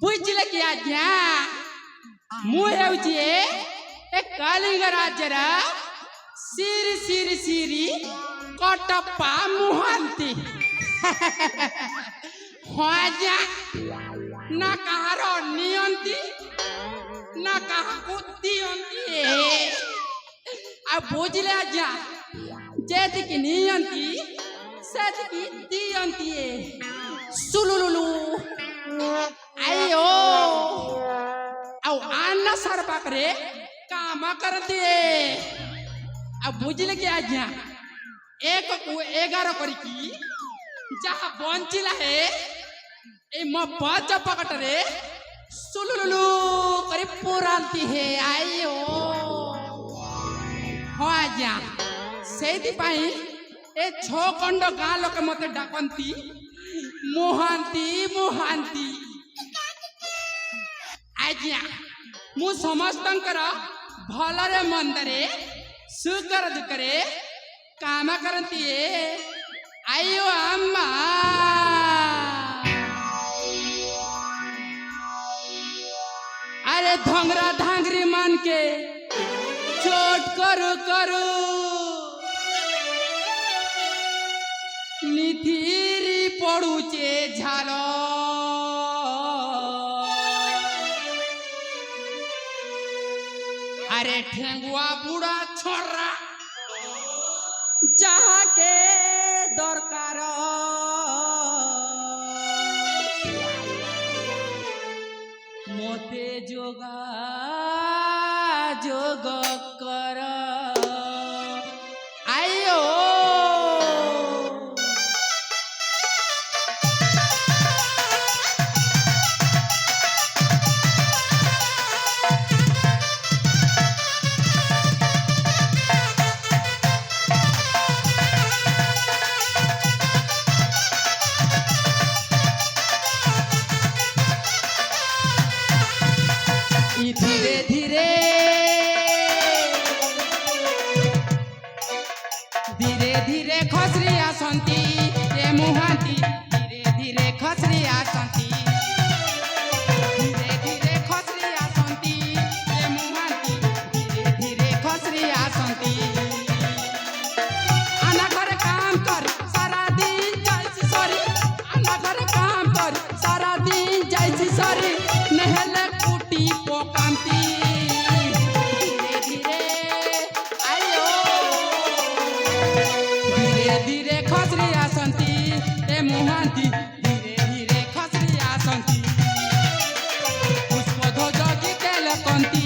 ବୁଝିଲେ କି ଆଜ୍ଞା ମୁଁ ହେଉଛି ଏ କଳିଙ୍ଗ ରାଜ୍ୟର ସିରି ସିରି ସିରି କଟପା ମହାନ୍ତି ହଁ ଆଜ୍ଞା ନା କାହାର ନିଅନ୍ତି ନା କାହାକୁ ଦିଅନ୍ତି ଆଉ ବୁଝିଲେ ଆଜ୍ଞା ଯେତିକି ନିଅନ୍ତି ସେତିକି ଦିଅନ୍ତି ସୁଲୁଲୁଲୁ ଆୟୋ ଆଉ ଆନା ସାର ପାଖରେ କାମ କରନ୍ତି ଆଉ ବୁଝିଲେ କି ଆଜ୍ଞା 1 କୁ 11 କରିକି ଯାହା ବଞ୍ଚିଲା ହେ ଏ ମୋ ପଛ ପକଟରେ ସୁଲୁଲୁଲୁ କରି ପୁରାନ୍ତି ହେ ଆୟୋ ହଁ ଆଜ୍ଞା ସେଇଥିପାଇଁ ଏ 6 ଖଣ୍ଡ ଗାଁ ଲୋକେ ମତେ ଡାକନ୍ତି ମହାନ୍ତି ମହାନ୍ତି ଆଜ୍ଞା ମୁଁ ସମସ୍ତଙ୍କର ଭଲରେ ମନ୍ଦରେ ସୁଖରେ ଦୁଃଖରେ କାମ କରନ୍ତି ଆୟୋ ଆମ୍ମା अरे धोंगरा धांगरी मान के चोट करू करू निथिरी पड़ुचे झालो अरे ठेंगुआ बुढ़ा छोरा जहाँ के दरकार मोते जोगा जोग कर आयो धीरे धीरे धीरे धीरे खसरी आसंती ये मुहांती धीरे धीरे खसरी आसंती धीरे धीरे खसरी आसंती ये मुहांती धीरे धीरे खसरी आसंती आना घर काम कर सारा दिन जाइसी सरी आना घर काम कर सारा दिन जाइसी सरी नहले कुटी पोकांती धीरे धीरे आयो धीरे धीरे खसरी आसंती ए मुहांती धीरे धीरे खसरी आसंती पुष्प ध्वज गीते लकंती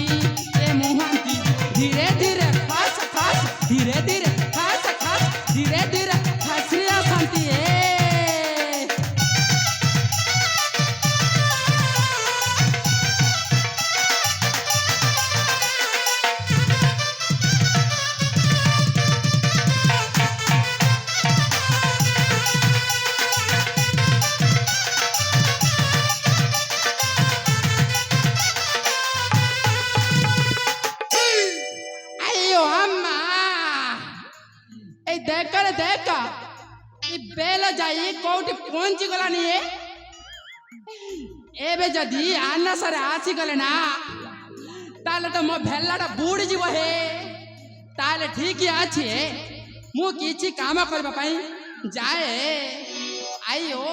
ए मुहांती धीरे धीरे खस खस धीरे धीरे खस खस धीरे धीरे खसरी आसंती देख बेल जाई कोठी पहुंची गलानी एबे जदी आना सारे आसी गले ना ताले तो मो भेलाटा बुड़ी जीव हे ताले ठीक ही आछे मु किछि काम करबा पई जाए आइयो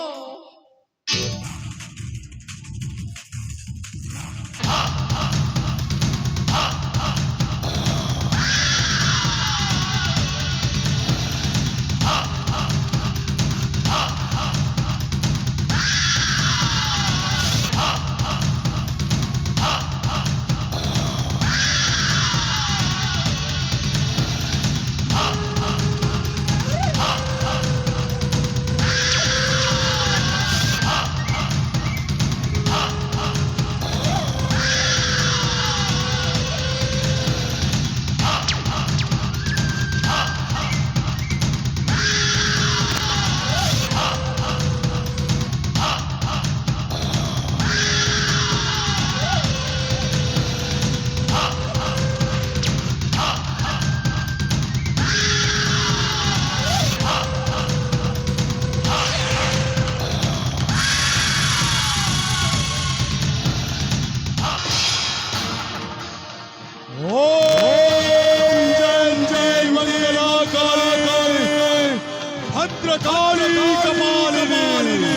ভদ্রকালী কপালিনী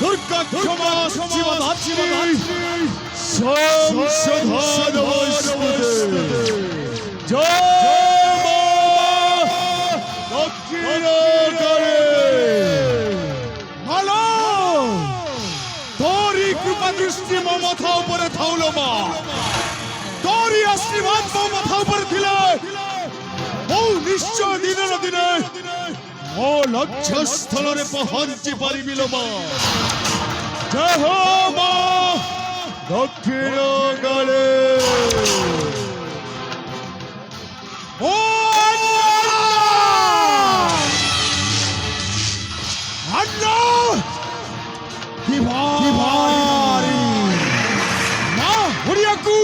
দুর্গা ক্ষমা শিবধাত্রী সংশোধন বৈষ্ণবে জয় মা দক্ষিণকালী মালা তোরি কৃপা দৃষ্টি মো মাথা উপরে থাউলো মা তোরি আশীর্বাদ মো মাথা উপরে থিলে ও নিশ্চয় দিনে না দিনে ମୋ ଲକ୍ଷ୍ୟ ସ୍ଥଳରେ ପହଞ୍ଚି ପାରିବି ଲୋ ମା ଜୟ ହୋ ମା ଦକ୍ଷିଣ କାଳୀ ଓ ଅନ୍ନ ବିହାରୀ ମା ଓଡ଼ିଆକୁ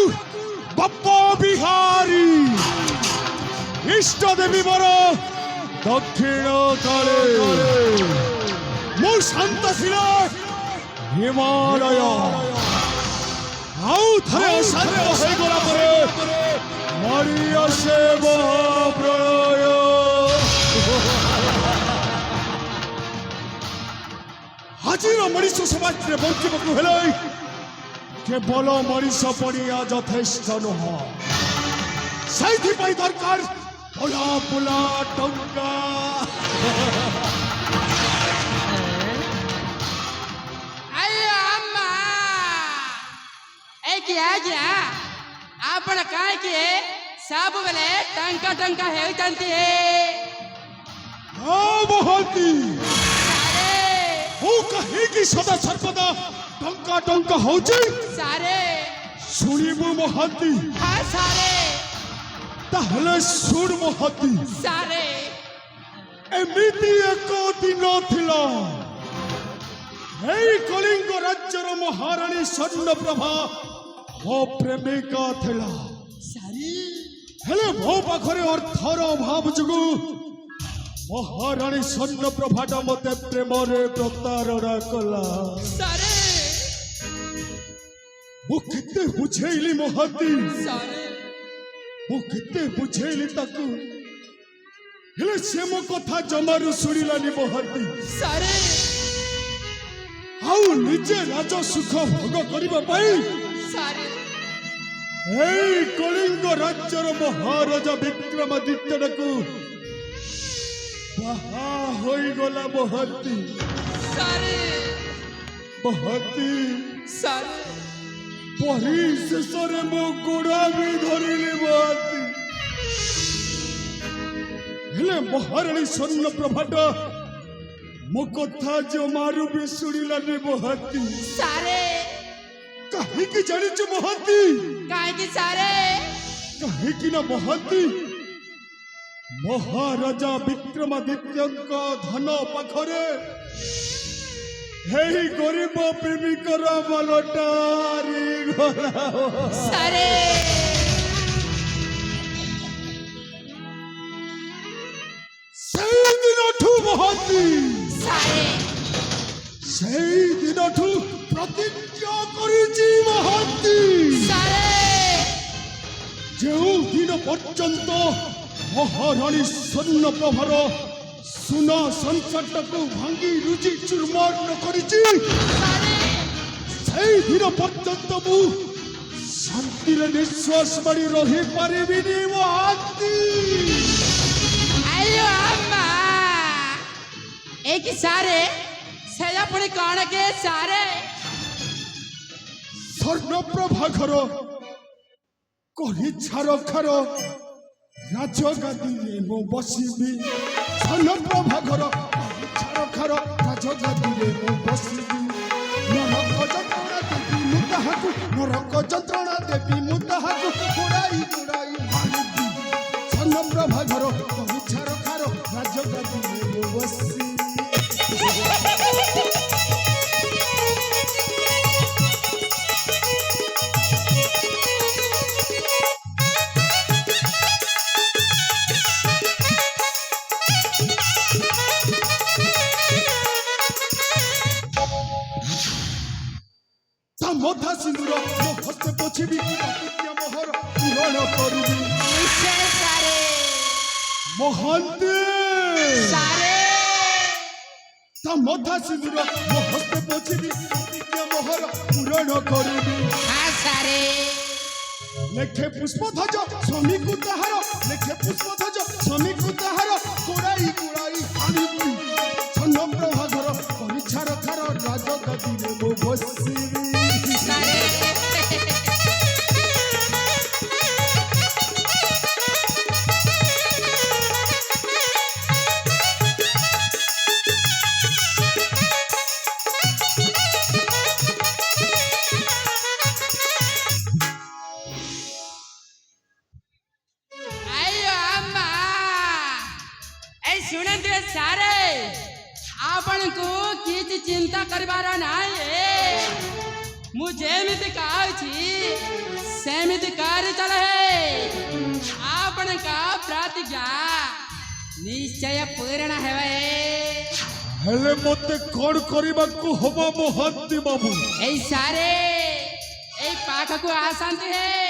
ବାପ ବିହାରୀ ଇଷ୍ଟ ଦେବୀ ମୋର দক্ষিণ কালে মো শান্ত ছিল হিমালয় আউ থরে অশান্ত হয়ে গলা পরে মরি আসে মহাপ্রলয় আজির মଣିষ সমাজরে বঞ্চিବାକୁ ହେଲେ କେବଳ ମଣିଷ ପଡ଼ିଆ ଯଥେଷ୍ଟ ନୁହଁ ସେଇଥିପାଇଁ ଦରକାର Pula pula tongka. अरे अम्मा ए क्या आपण काय के सब बेले टंका टंका हे जानती है हाँ मोहती सारे वो कहीं की सदा सर्वदा टंका टंका हो जाए सारे सुनिबु मोहती हाँ सारे তাহলে শুণ মহাতি सारे এমিতি এক দিন ছিল এই কলিঙ্গ রাজ্যর মহারানী স্বর্ণপ্রভা ମୋ ପ୍ରେମିକା ଥିଲା सारी ହେଲେ ମୋ ପାଖରେ ଅର୍ଥର ଅଭାବ ଯୋଗୁ ମହାରାଣୀ ସ୍ୱର୍ଣ୍ଣପ୍ରଭାଟା ମୋତେ ପ୍ରେମରେ ପ୍ରତାରଣା କଲା सारे ମୁଁ କେତେ ବୁଝେଇଲି ମହାତି सारे ମୁଁ କେତେ ବୁଝେଇଲି ତାକୁ ହେଲେ ସେ ମୋ କଥା ଜମାରୁ ଶୁଣିଲାନି ମହାନ୍ତି सारे ଆଉ ନିଜେ ରାଜ ସୁଖ ଭୋଗ କରିବା ପାଇଁ सारे ଏଇ କଳିଙ୍ଗ ରାଜ୍ୟର ମହାରାଜା ବିକ୍ରମାଦିତ୍ୟକୁ ବାହା ହୋଇଗଲା ମହାନ୍ତି सारे ମହାନ୍ତି सारे ପରିଶେଷରେ ମୋ ଗୋଡ଼ ବି ଧରିଲି ମହାନ୍ତି ହେଲେ ମହାରାଣୀ ସ୍ୱର୍ଣ୍ଣପ୍ରଭାଟା ମୋ କଥା ଜମାରୁ ବି ଶୁଣିଲାନି ମହାନ୍ତି सारे କାହିଁକି ଜାଣିଛୁ ମହାନ୍ତି काय की सारे କାହିଁକି ନା ମହାନ୍ତି ମହାରାଜା ବିକ୍ରମାଦିତ୍ୟଙ୍କ ଧନ ପାଖରେ ଏହି ଗରିବ ପ୍ରେମିକର ମନଟାରି ଗଲା सारे ସେଇଦିନଠୁ ମହାନ୍ତି सारे ସେଇଦିନଠୁ ପ୍ରତିଜ୍ଞା କରିଛି ମହାନ୍ତି सारे ଯେଉଁ ଦିନ ପର୍ଯ୍ୟନ୍ତ ମହାରାଣୀ ସ୍ୱର୍ଣ୍ଣପ୍ରଭାର ସୁନା ସଂସାରଟାକୁ ଭାଙ୍ଗି ରୁଚି ଚୁର୍ମାର କରିଛି সেই দিন পর্যন্ত মু শান্তিরে নিঃশ্বাস মারি রহিপারিবিনি মহাନ୍ତି अयो अम्मा एक सारे सेया पुणी कौन के सारे স্বর্ণপ্রভা ঘর করিছার খার রাজগাদিরে মু বসিবি স্বর্ণপ্রভা ঘর করিছার খার রাজগাদিরে মু বসিবি নরক যন্ত্রণা দেবী মু তাহাকু নরক যন্ত্রণা দেবী মু তাহাকু ঘোড়াই ঘোড়াই মারিবি স্বর্ণপ্রভা ঘর করিছার খার রাজগাদিরে মু বসিবি মধা সিন্দুর মো হস্তে পছিবি প্রতিজ্ঞা মোহর পূরণ করবি सारे মহান্তে सारे ମଧା ସିନ୍ଦୁର ମୋ ହସ୍ତେ ପୋଛିବି ପ୍ରତିଜ୍ଞା ମୋହର ପୂରଣ କରିବି ସାରେ ଲେଖେ ପୁଷ୍ପଧ୍ୱଜ ସ୍ୱାମୀକୁ ତାହାର ଲେଖେ ପୁଷ୍ପଧ୍ୱଜ ସ୍ୱାମୀକୁ ତାହାର ଗୋଡ଼ାଇ ଗୋଡ଼ାଇ ଆଣିବି ଚନ୍ଦ୍ରପ୍ରଭା ଘର ପରିଛାର ଖାର ରାଜଗାଦିରେ ମୁଁ ବସିବି ସାରେ ଶୁଣନ୍ତୁ ସାରେ ଆପଣଙ୍କୁ କିଛି ଚିନ୍ତା କରିବାର ନାହିଁ ମୁଁ ଯେମିତି କହୁଛି ସେମିତି କରି ଚାଲେ ଆପଣଙ୍କ ପ୍ରତିଜ୍ଞା ନିଶ୍ଚୟ ପୂରଣ ହେବେ ହେଲେ ମତେ କଣ କରିବାକୁ ହବ ମହାନ୍ତି ବାବୁ ଏଇ ସାରେ ଏଇ ପାଖକୁ ଆସନ୍ତୁ ହେ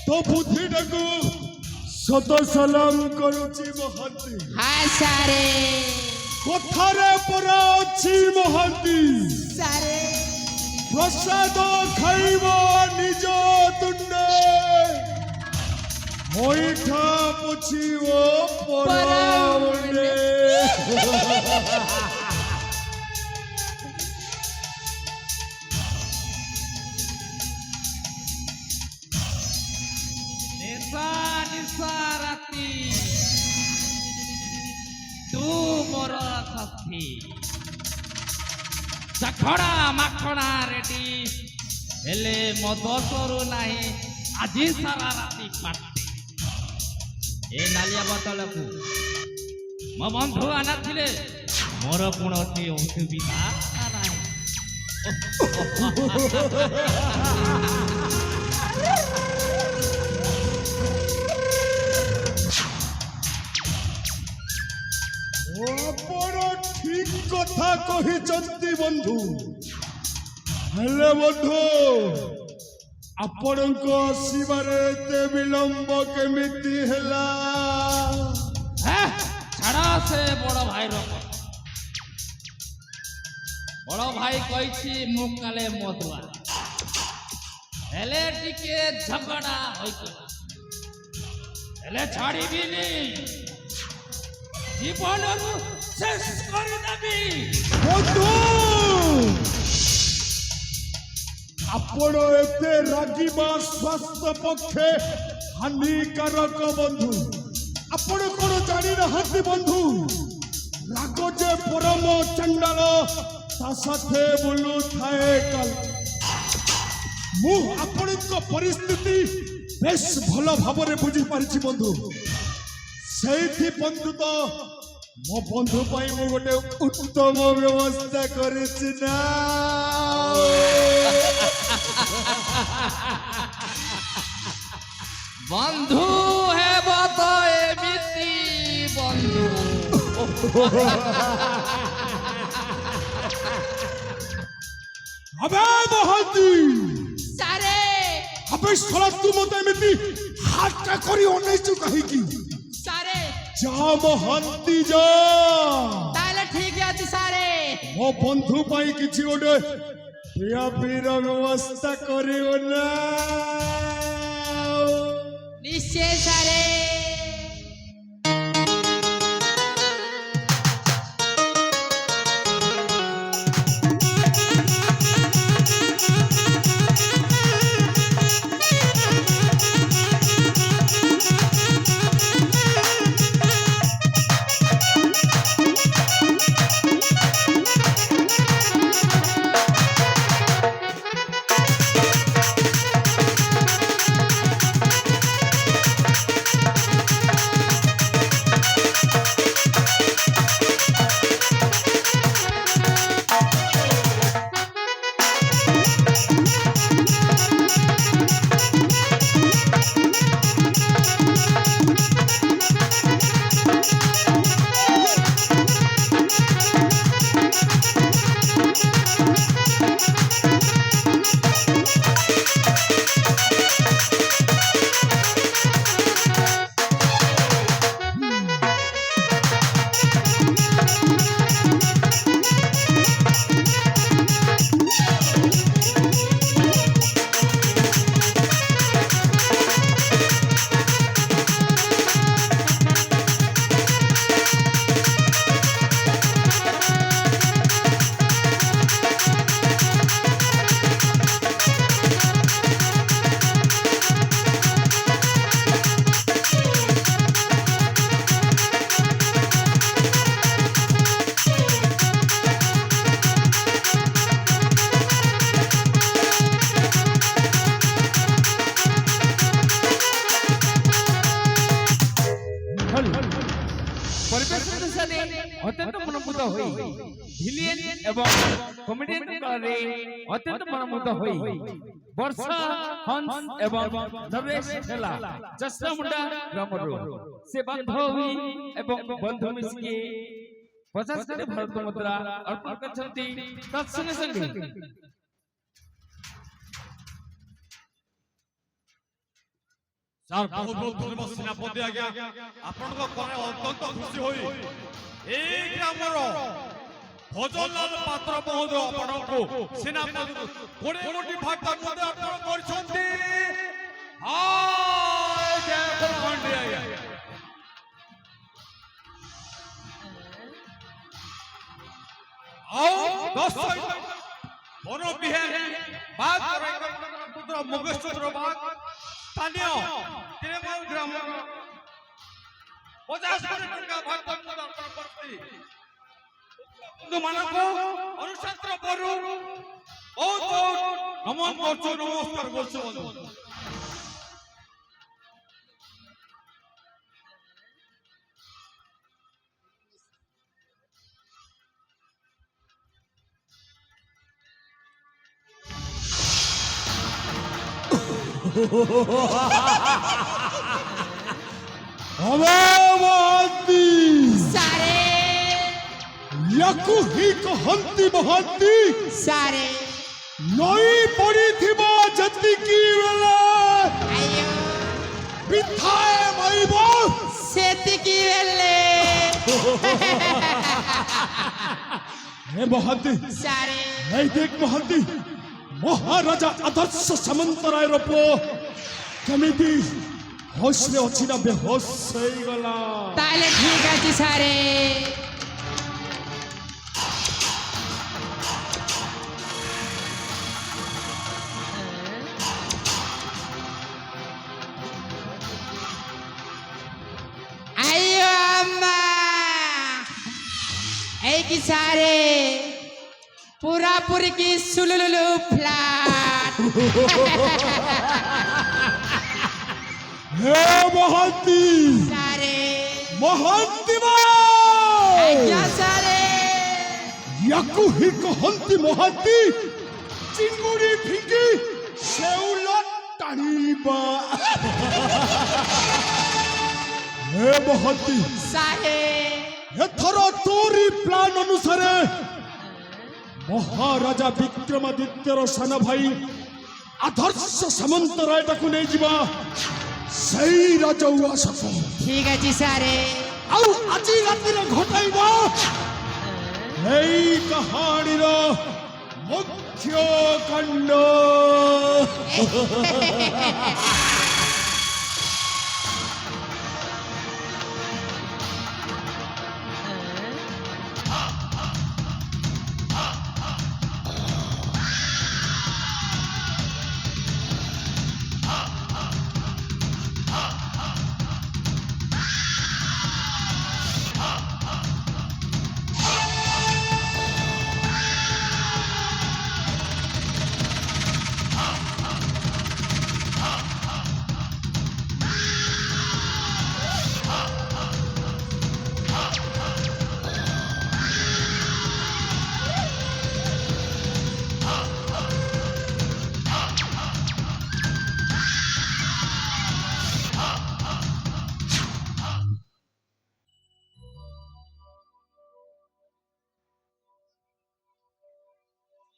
तो बुद्धिटाକୁ ସତ ସଲାମ କରୁଛି ମହାନ୍ତି ହଁ ସାରେ କଥାରେ ପରା ଅଛି ମହାନ୍ତି ସାରେ ପ୍ରସାଦ ଖାଇବ ନିଜ ତୁଣ୍ଡେ ହୋଇଠା ପୋଛିବ ପରାମୁଣ୍ଡେ ରାତି ତୁ ମୋର ସାଥୀ ଝଗଡ଼ା ମାଖଣା ରେଡି ହେଲେ ମୋ ଦୋଷରୁ ନାହିଁ ଆଜି ସାରା ରାତି ପାର୍ଟି ଏ ନାଲିଆ ବୋତଲକୁ ମୋ ବନ୍ଧୁ ଆଣିଥିଲେ ମୋର କୌଣସି ଅସୁବିଧା ନାହିଁ ଆପଣ ଠିକ କଥା କହିଛନ୍ତି ବନ୍ଧୁ ହେଲେ ବନ୍ଧୁ ଆପଣଙ୍କ ଆସିବାରେ ଏତେ ବିଳମ୍ବ କେମିତି ହେଲା ଛାଡ଼ ସେ ବଡ଼ ଭାଇର ବଡ଼ ଭାଇ କହିଛି ମୁଁ କାଳେ ମଦୁଆ ହେଲେ ଟିକେ ଝଗଡ଼ା ହୋଇଥିଲା ହେଲେ ଛାଡ଼ିବିନି জীবনରୁ শেষ କରିଦେବି বন্ধু ଆପଣ ଏତେ ରାଗିବା ସ୍ୱାସ୍ଥ୍ୟ ପକ୍ଷେ ହାନିକାରକ ବନ୍ଧୁ ଆପଣ କଣ ଜାଣିନାହାନ୍ତି ବନ୍ଧୁ ରାଗ ଯେ ପରମ ଚଣ୍ଡାଳ ତା ସାଥେ ବୁଲୁଥାଏ କାଳ ମୁଁ ଆପଣଙ୍କ ପରିସ୍ଥିତି ବେଶ ଭଲ ଭାବରେ ବୁଝିପାରିଛି ବନ୍ଧୁ ସେଇଥି ବନ୍ଧୁ ତ ମୋ ବନ୍ଧୁ ପାଇଁ ମୁଁ ଗୋଟେ ଉତ୍ତମ ବ୍ୟବସ୍ଥା କରିଛି ନା ବନ୍ଧୁ ହେବ ତ ଏମିତି ବନ୍ଧୁ ଆବେ ମହାନ୍ତି ସାରେ ଆବେ ଶଳା ତୁ ମତେ ଏମିତି ହାତଟା କରି ଅନେଇଛୁ କାହିଁକି ସାରେ ଯା ମହାନ୍ତି ଯା ତାହେଲେ ଠିକ ଅଛି ସାରେ ମୋ ବନ୍ଧୁ ପାଇଁ କିଛି ଗୋଟେ ପିଆ ପିଇର ବ୍ୟବସ୍ଥା କରିବ ନା ନିଶ୍ଚୟ ସାରେ সাথে অত্যন্ত মনোমুগ্ধ হই ভিলিয়ান এবং কমেডিয়ান কারে অত্যন্ত মনোমুগ্ধ হই বর্ষা হংস এবং নরেশ খেলা জসরা মুন্ডা গ্রামরু সে বান্ধবী এবং বন্ধু মিশিয়ে 50 কোটি ভারত মুদ্রা অর্পণ করছেন তৎসঙ্গে সঙ্গে ସାର୍ ବହୁତ ବହୁତ ଧନ୍ୟବାଦ ସେନାପତି ଆଜ୍ଞା ଆପଣଙ୍କ କରେ ଅତ୍ୟନ୍ତ ଖୁସି ହୋଇ ଏଇ ଗ୍ରାମର ଭଜନଲାଲ ପାତ୍ର ମହୋଦୟ ଆପଣଙ୍କୁ ସେନାପତି 20 କୋଟି ଭାଗ ମଧ୍ୟ ଅର୍ପଣ କରିଛନ୍ତି ଜୟ ଖଣ୍ଡି ଆଜ୍ଞା ଆଉ 10 ବନ ବିହାର ବାଗ ପୁତ୍ର ମଗେଶ୍ୱର ବାଗ স্থানীয় তিরেমাল গ্রাম 50 কোটি টাকা ভাগ অর্পণ করছি বন্ধুମାନଙ୍କୁ ଅନୁଶାନ୍ତ ପରୁ ବହୁତ ନମନ କରୁଛୁ ନମସ୍କାର କରୁଛୁ ବନ୍ଧୁ ଅବାବତୀ ସାରେ ୟାକୁ ହି କହନ୍ତି ମହାନ୍ତି ସାରେ ନଈ ପଡ଼ିଥିବା ଯେତିକି ବେଳେ ଆୟୋ ବିଥାଏ ମାଇବ ସେତିକି ବେଲେ ହେ ମହାନ୍ତି ସାରେ এই দেখ মহাନ୍ତି মহারাজা আদর্শ সামন্তরায়ର পুଅ କେମିତି ହୋସରେ ଅଛି ନା ବେହୋସ ହେଇଗଲା ତାହେଲେ ଠିକ ଅଛି ସାରେ ଆୟୋ ଆମ୍ମା এই কি সারে पूरा पूरी की सुलुलुलु फ्लैट হে মহাନ୍ତି सारे মহাନ୍ତି क्या सारे ୟାକୁ ହି କହନ୍ତି ମହାନ୍ତି ଚିଙ୍ଗୁଡ଼ି ଫିଙ୍ଗି ଶେଉଳ ଟାଣିବା হে ମହାନ୍ତି सारे ଏଥର ତୋରି ପ୍ଲାନ୍ ଅନୁସାରେ ମହାରାଜା ବିକ୍ରମାଦିତ୍ୟର ସାନ ଭାଇ ଆଦର୍ଶ ସାମନ୍ତରାୟଟାକୁ ନେଇଯିବା ସେଇ ରାଜଉଆସକୁ ठीक है जी सारे ଆଉ ଆଜି ରାତିରେ ଘଟାଇବା ଏଇ କାହାଣୀର ମୁଖ୍ୟ କାଣ୍ଡ